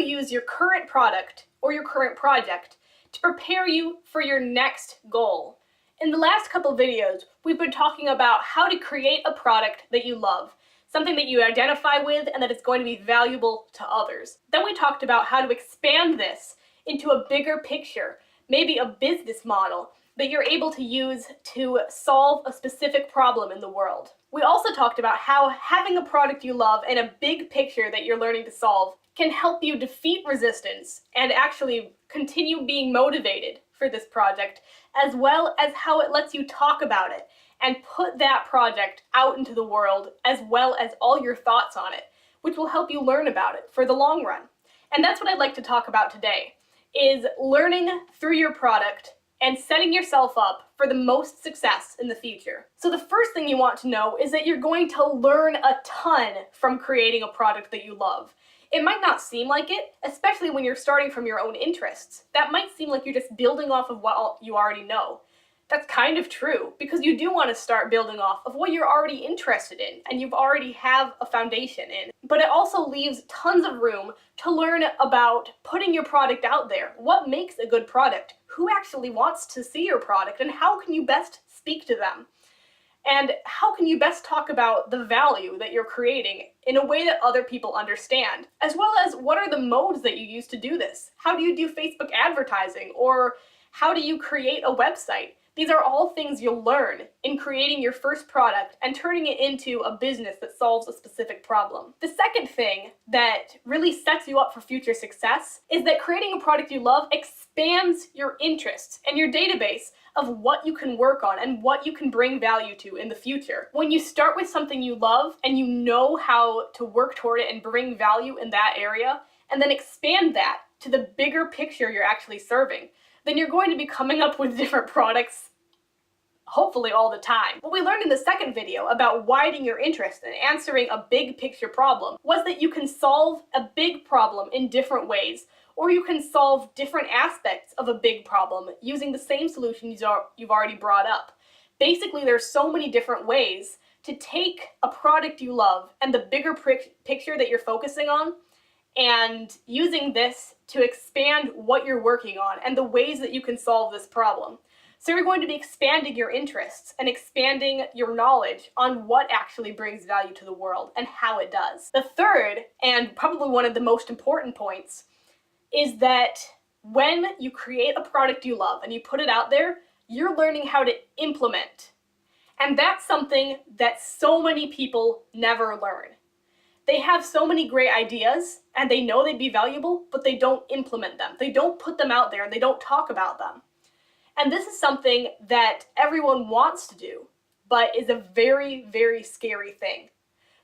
use your current product or your current project to prepare you for your next goal. In the last couple videos, we've been talking about how to create a product that you love, something that you identify with and that is going to be valuable to others. Then we talked about how to expand this into a bigger picture, maybe a business model that you're able to use to solve a specific problem in the world. We also talked about how having a product you love and a big picture that you're learning to solve can help you defeat resistance and actually continue being motivated for this project, as well as how it lets you talk about it and put that project out into the world, as well as all your thoughts on it, which will help you learn about it for the long run. And that's what I'd like to talk about today, is learning through your product and setting yourself up for the most success in the future. So the first thing you want to know is that you're going to learn a ton from creating a product that you love. It might not seem like it, especially when you're starting from your own interests. That might seem like you're just building off of what you already know. That's kind of true, because you do want to start building off of what you're already interested in and you've already have a foundation in. But it also leaves tons of room to learn about putting your product out there. What makes a good product? Who actually wants to see your product, and how can you best speak to them? And how can you best talk about the value that you're creating in a way that other people understand? As well as, what are the modes that you use to do this? How do you do Facebook advertising? Or how do you create a website? These are all things you'll learn in creating your first product and turning it into a business that solves a specific problem. The second thing that really sets you up for future success is that creating a product you love expands your interests and your database of what you can work on and what you can bring value to in the future. When you start with something you love and you know how to work toward it and bring value in that area, and then expand that to the bigger picture you're actually serving, then you're going to be coming up with different products, hopefully all the time. What we learned in the second video about widening your interest and answering a big picture problem was that you can solve a big problem in different ways, or you can solve different aspects of a big problem using the same solutions you've already brought up. Basically, there's so many different ways to take a product you love and the bigger picture that you're focusing on, and using this to expand what you're working on and the ways that you can solve this problem. So you're going to be expanding your interests and expanding your knowledge on what actually brings value to the world and how it does. The third, and probably one of the most important points, is that when you create a product you love and you put it out there, you're learning how to implement. And that's something that so many people never learn. They have so many great ideas and they know they'd be valuable, but they don't implement them. They don't put them out there and they don't talk about them. And this is something that everyone wants to do, but is a very, very scary thing.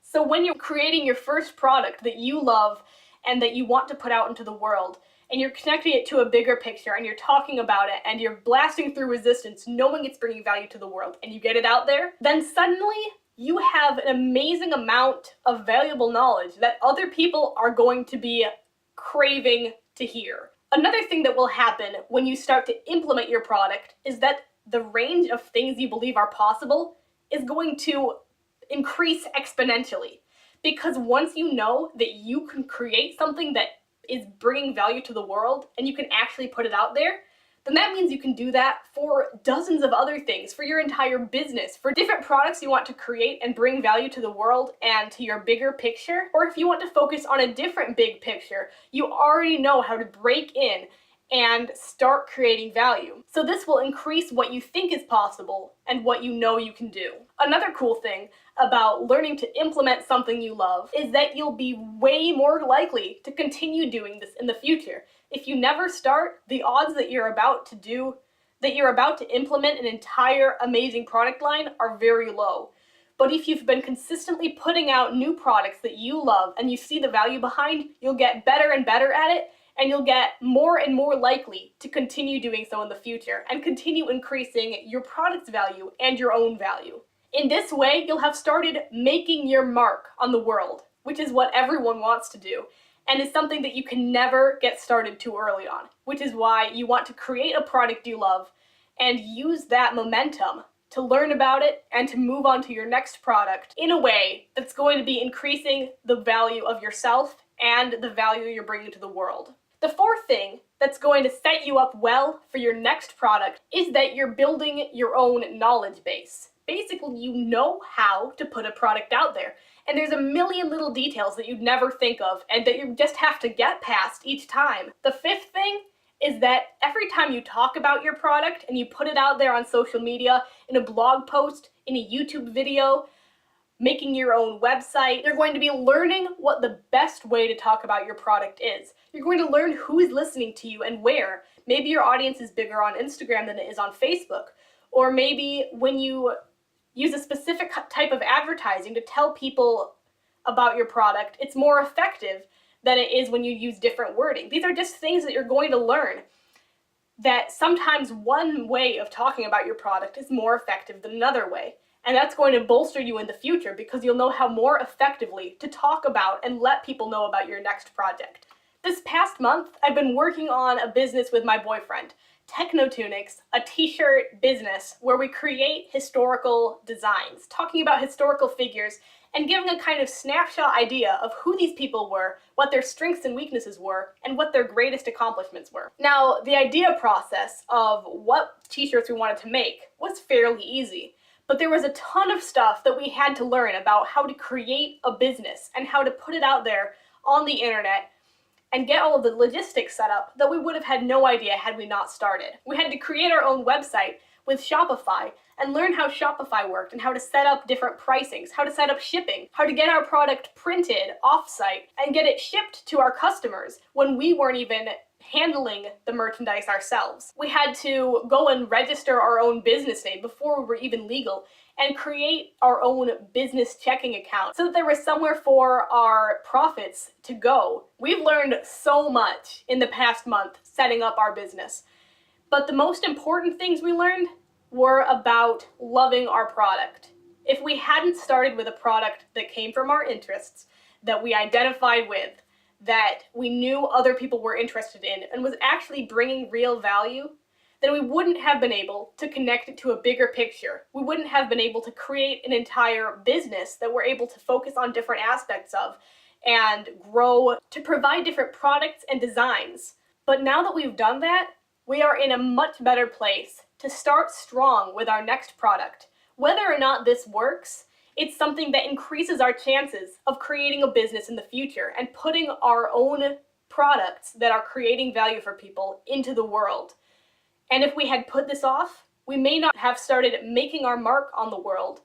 So when you're creating your first product that you love and that you want to put out into the world, and you're connecting it to a bigger picture and you're talking about it and you're blasting through resistance knowing it's bringing value to the world, and you get it out there, then suddenly you have an amazing amount of valuable knowledge that other people are going to be craving to hear. Another thing that will happen when you start to implement your product is that the range of things you believe are possible is going to increase exponentially. Because once you know that you can create something that is bringing value to the world and you can actually put it out there, then that means you can do that for dozens of other things, for your entire business, for different products you want to create and bring value to the world and to your bigger picture. Or if you want to focus on a different big picture, you already know how to break in and start creating value. So this will increase what you think is possible and what you know you can do. Another cool thing about learning to implement something you love is that you'll be way more likely to continue doing this in the future. If you never start, the odds that you're about to implement an entire amazing product line are very low. But if you've been consistently putting out new products that you love and you see the value behind, you'll get better and better at it, and you'll get more and more likely to continue doing so in the future and continue increasing your product's value and your own value. In this way, you'll have started making your mark on the world, which is what everyone wants to do, and is something that you can never get started too early on, which is why you want to create a product you love and use that momentum to learn about it and to move on to your next product in a way that's going to be increasing the value of yourself and the value you're bringing to the world. The fourth thing that's going to set you up well for your next product is that you're building your own knowledge base. Basically, you know how to put a product out there. And there's a million little details that you'd never think of and that you just have to get past each time. The fifth thing is that every time you talk about your product and you put it out there on social media, in a blog post, in a YouTube video, making your own website, you're going to be learning what the best way to talk about your product is. You're going to learn who is listening to you and where. Maybe your audience is bigger on Instagram than it is on Facebook. Or maybe when you use a specific type of advertising to tell people about your product, it's more effective than it is when you use different wording. These are just things that you're going to learn, that sometimes one way of talking about your product is more effective than another way. And that's going to bolster you in the future because you'll know how more effectively to talk about and let people know about your next project. This past month, I've been working on a business with my boyfriend, TechnoTunics, a t-shirt business where we create historical designs, talking about historical figures and giving a kind of snapshot idea of who these people were, what their strengths and weaknesses were, and what their greatest accomplishments were. Now, the idea process of what t-shirts we wanted to make was fairly easy. But there was a ton of stuff that we had to learn about how to create a business and how to put it out there on the internet and get all of the logistics set up that we would have had no idea had we not started. We had to create our own website with Shopify and learn how Shopify worked and how to set up different pricings, how to set up shipping, how to get our product printed off-site and get it shipped to our customers when we weren't even handling the merchandise ourselves. We had to go and register our own business name before we were even legal and create our own business checking account so that there was somewhere for our profits to go. We've learned so much in the past month setting up our business. But the most important things we learned were about loving our product. If we hadn't started with a product that came from our interests, that we identified with, that we knew other people were interested in and was actually bringing real value, then we wouldn't have been able to connect it to a bigger picture. We wouldn't have been able to create an entire business that we're able to focus on different aspects of and grow to provide different products and designs. But now that we've done that, we are in a much better place to start strong with our next product. Whether or not this works, it's something that increases our chances of creating a business in the future and putting our own products that are creating value for people into the world. And if we had put this off, we may not have started making our mark on the world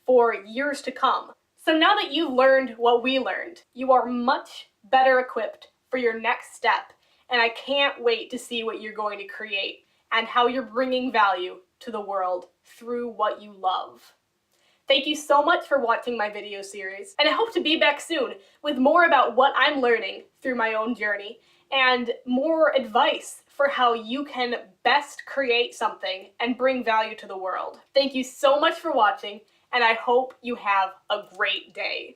for years to come. So now that you've learned what we learned, you are much better equipped for your next step. And I can't wait to see what you're going to create and how you're bringing value to the world through what you love. Thank you so much for watching my video series, and I hope to be back soon with more about what I'm learning through my own journey and more advice for how you can best create something and bring value to the world. Thank you so much for watching, and I hope you have a great day.